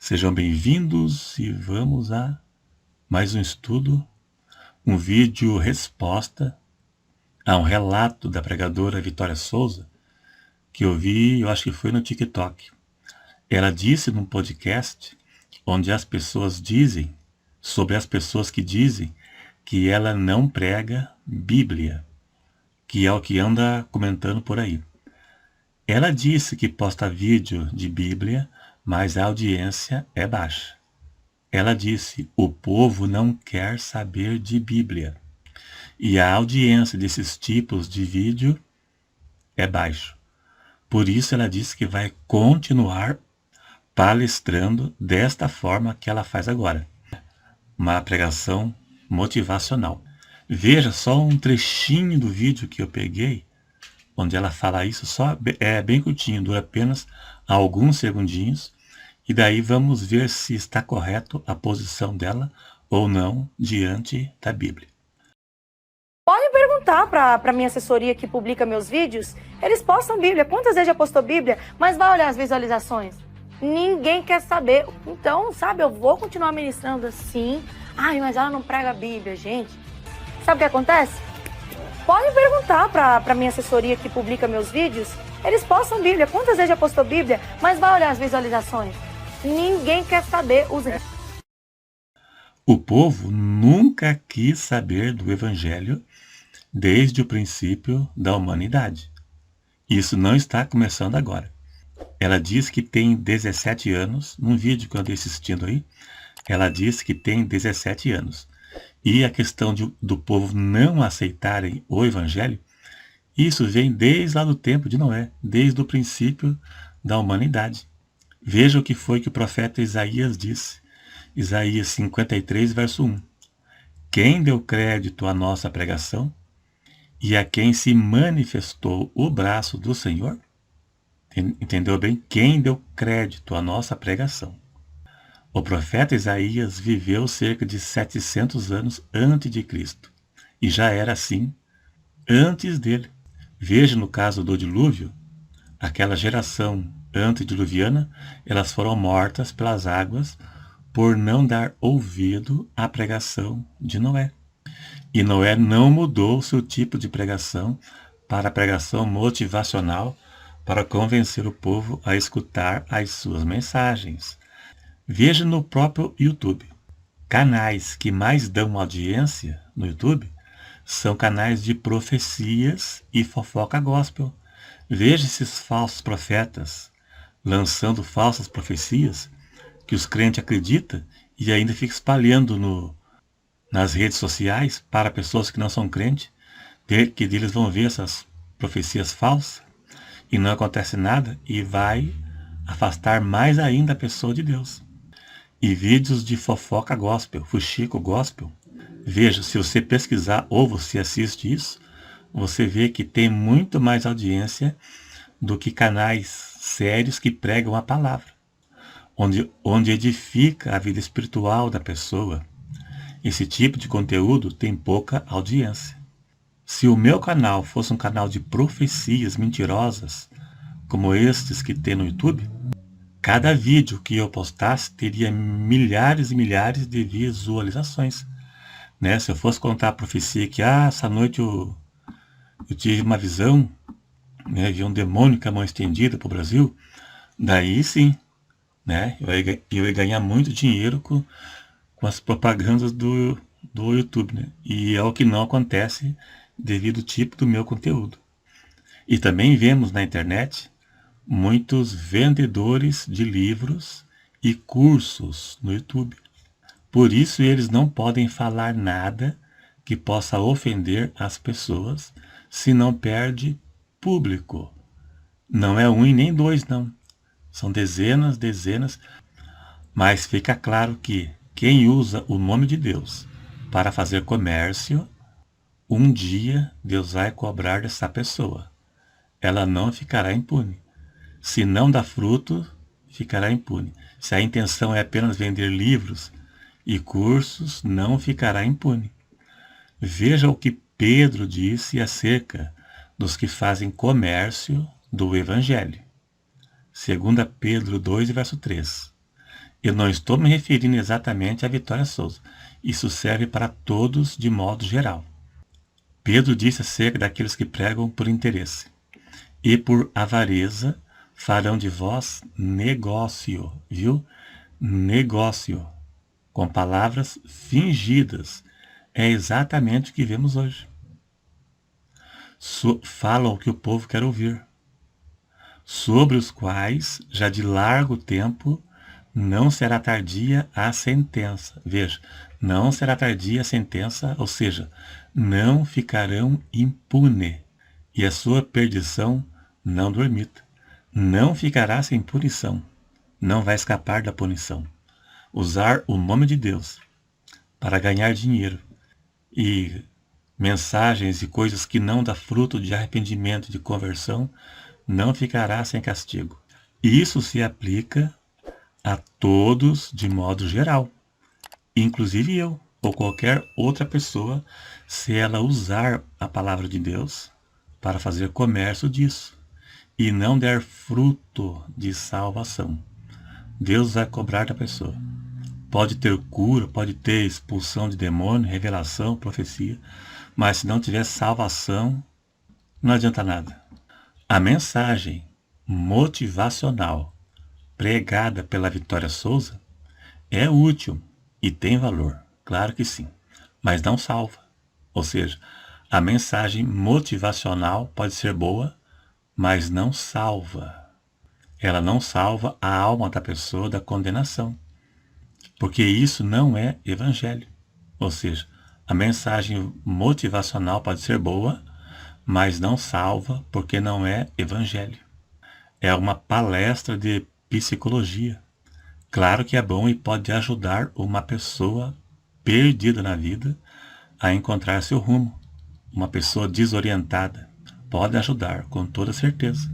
Sejam bem-vindos e vamos a mais um estudo, um vídeo resposta a um relato da pregadora Vitória Souza que eu vi, eu acho que foi no TikTok. Ela disse num podcast onde as pessoas dizem, sobre as pessoas que dizem que ela não prega Bíblia, que é o que anda comentando por aí. Ela disse que posta vídeo de Bíblia, mas a audiência é baixa. Ela disse, o povo não quer saber de Bíblia. E a audiência desses tipos de vídeo é baixa. Por isso ela disse que vai continuar palestrando desta forma que ela faz agora. Uma pregação motivacional. Veja só um trechinho do vídeo que eu peguei, onde ela fala isso, é bem curtinho, dura apenas alguns segundinhos, e daí vamos ver se está correto a posição dela ou não diante da Bíblia. Pode perguntar para minha assessoria que publica meus vídeos, eles postam Bíblia. Quantas vezes já postou Bíblia? Mas vai olhar as visualizações. Ninguém quer saber. Então, sabe, eu vou continuar ministrando assim. Ai, mas ela não prega a Bíblia, gente. Sabe o que acontece? Pode perguntar para minha assessoria que publica meus vídeos, eles postam Bíblia. Quantas vezes já postou Bíblia? Mas vai olhar as visualizações. Ninguém quer saber. O povo nunca quis saber do Evangelho desde o princípio da humanidade. Isso não está começando agora. Ela diz que tem 17 anos, num vídeo que eu andei assistindo aí, ela diz que tem 17 anos. E a questão do povo não aceitarem o Evangelho, isso vem desde lá do tempo de Noé, desde o princípio da humanidade. Veja o que foi que o profeta Isaías disse. Isaías 53, verso 1. Quem deu crédito à nossa pregação e a quem se manifestou o braço do Senhor? Entendeu bem? Quem deu crédito à nossa pregação? O profeta Isaías viveu cerca de 700 anos antes de Cristo. E já era assim antes dele. Veja no caso do dilúvio, aquela geração antediluviana, elas foram mortas pelas águas por não dar ouvido à pregação de Noé. E Noé não mudou seu tipo de pregação para a pregação motivacional para convencer o povo a escutar as suas mensagens. Veja no próprio YouTube. Canais que mais dão audiência no YouTube são canais de profecias e fofoca gospel. Veja esses falsos profetas lançando falsas profecias que os crentes acreditam e ainda fica espalhando nas redes sociais para pessoas que não são crentes, que eles vão ver essas profecias falsas e não acontece nada e vai afastar mais ainda a pessoa de Deus. E vídeos de fofoca gospel, fuxico gospel, veja, se você pesquisar ou você assiste isso, você vê que tem muito mais audiência do que canais sérios que pregam a palavra, onde edifica a vida espiritual da pessoa. Esse tipo de conteúdo tem pouca audiência. Se o meu canal fosse um canal de profecias mentirosas, como estes que tem no YouTube, cada vídeo que eu postasse teria milhares e milhares de visualizações. Né? Se eu fosse contar a profecia que essa noite eu tive uma visão, né? Vi um demônio com a mão estendida para o Brasil, daí sim, né? Eu ia ganhar muito dinheiro com as propagandas do YouTube, né? E é o que não acontece devido ao tipo do meu conteúdo. E também vemos na internet muitos vendedores de livros e cursos no YouTube. Por isso eles não podem falar nada que possa ofender as pessoas, senão perde público. Não é um e nem dois, não. São dezenas, mas fica claro que quem usa o nome de Deus para fazer comércio, um dia Deus vai cobrar dessa pessoa. Ela não ficará impune. Se não dá fruto, ficará impune. Se a intenção é apenas vender livros e cursos, não ficará impune. Veja o que Pedro disse acerca dos que fazem comércio do Evangelho. 2 Pedro 2, verso 3. Eu não estou me referindo exatamente à Vitória Souza. Isso serve para todos de modo geral. Pedro disse acerca daqueles que pregam por interesse. E por avareza farão de vós negócio, viu? Negócio, com palavras fingidas. É exatamente o que vemos hoje. Falam o que o povo quer ouvir, sobre os quais, já de largo tempo, não será tardia a sentença. Veja, não será tardia a sentença, ou seja, não ficarão impune, e a sua perdição não dormita. Não ficará sem punição, não vai escapar da punição. Usar o nome de Deus para ganhar dinheiro e mensagens e coisas que não dão fruto de arrependimento e de conversão, não ficará sem castigo. Isso se aplica a todos de modo geral, inclusive eu ou qualquer outra pessoa, se ela usar a palavra de Deus para fazer comércio disso e não der fruto de salvação. Deus vai cobrar da pessoa. Pode ter cura, pode ter expulsão de demônio, revelação, profecia, mas se não tiver salvação, não adianta nada. A mensagem motivacional pregada pela Vitória Souza é útil e tem valor, claro que sim, mas não salva. Ou seja, a mensagem motivacional pode ser boa, mas não salva. Ela não salva a alma da pessoa da condenação, porque isso não é evangelho. Ou seja, a mensagem motivacional pode ser boa, mas não salva porque não é evangelho. É uma palestra de psicologia. Claro que é bom e pode ajudar uma pessoa perdida na vida a encontrar seu rumo. Uma pessoa desorientada pode ajudar, com toda certeza.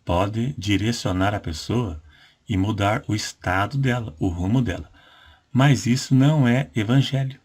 Pode direcionar a pessoa e mudar o estado dela, o rumo dela. Mas isso não é evangelho.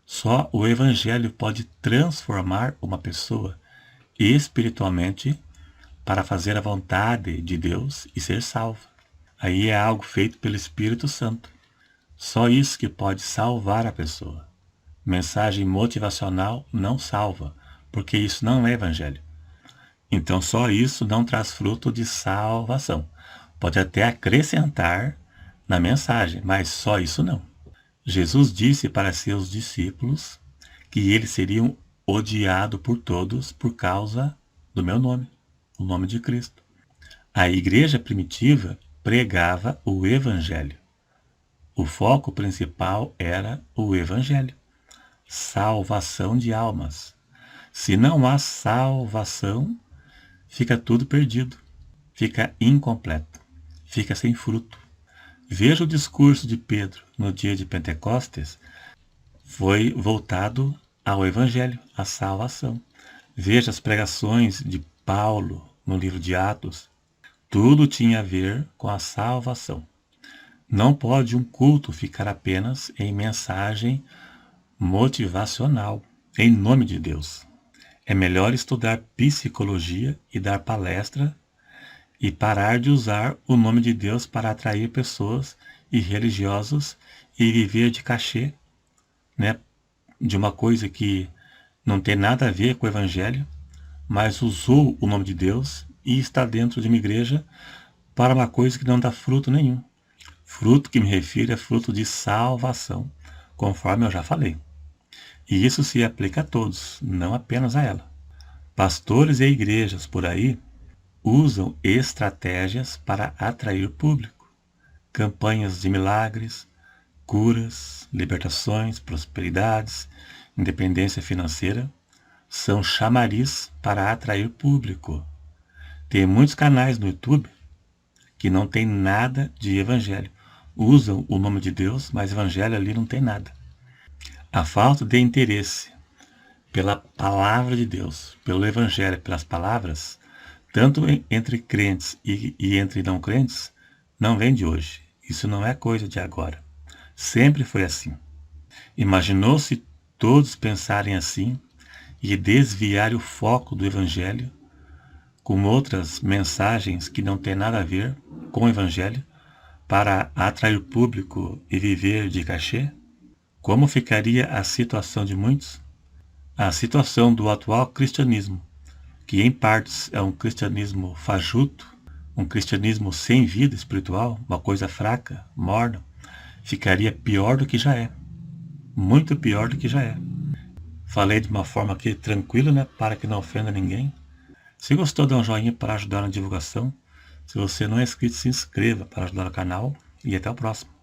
Só o evangelho pode transformar uma pessoa espiritualmente para fazer a vontade de Deus e ser salva. Aí é algo feito pelo Espírito Santo. Só isso que pode salvar a pessoa. Mensagem motivacional não salva, porque isso não é evangelho. Então só isso não traz fruto de salvação. Pode até acrescentar na mensagem, mas só isso não. Jesus disse para seus discípulos que eles seriam odiados por todos por causa do meu nome, o nome de Cristo. A igreja primitiva pregava o evangelho. O foco principal era o evangelho. Salvação de almas. Se não há salvação, fica tudo perdido, fica incompleto, fica sem fruto. Veja o discurso de Pedro no dia de Pentecostes, foi voltado ao Evangelho, à salvação. Veja as pregações de Paulo no livro de Atos, tudo tinha a ver com a salvação. Não pode um culto ficar apenas em mensagem motivacional, em nome de Deus. É melhor estudar psicologia e dar palestra e parar de usar o nome de Deus para atrair pessoas e religiosos e viver de cachê, né, de uma coisa que não tem nada a ver com o evangelho, mas usou o nome de Deus e está dentro de uma igreja para uma coisa que não dá fruto nenhum. Fruto que me refiro é fruto de salvação, conforme eu já falei. E isso se aplica a todos, não apenas a ela. Pastores e igrejas por aí usam estratégias para atrair público. Campanhas de milagres, curas, libertações, prosperidades, independência financeira são chamariz para atrair público. Tem muitos canais no YouTube que não tem nada de evangelho. Usam o nome de Deus, mas evangelho ali não tem nada. A falta de interesse pela palavra de Deus, pelo evangelho, pelas palavras, tanto entre crentes e entre não crentes, não vem de hoje. Isso não é coisa de agora. Sempre foi assim. Imaginou-se todos pensarem assim e desviarem o foco do evangelho com outras mensagens que não têm nada a ver com o evangelho para atrair público e viver de cachê? Como ficaria a situação de muitos? A situação do atual cristianismo, que em partes é um cristianismo fajuto, um cristianismo sem vida espiritual, uma coisa fraca, morna, ficaria pior do que já é. Muito pior do que já é. Falei de uma forma aqui tranquila, né, para que não ofenda ninguém. Se gostou, dá um joinha para ajudar na divulgação. Se você não é inscrito, se inscreva para ajudar o canal. E até o próximo.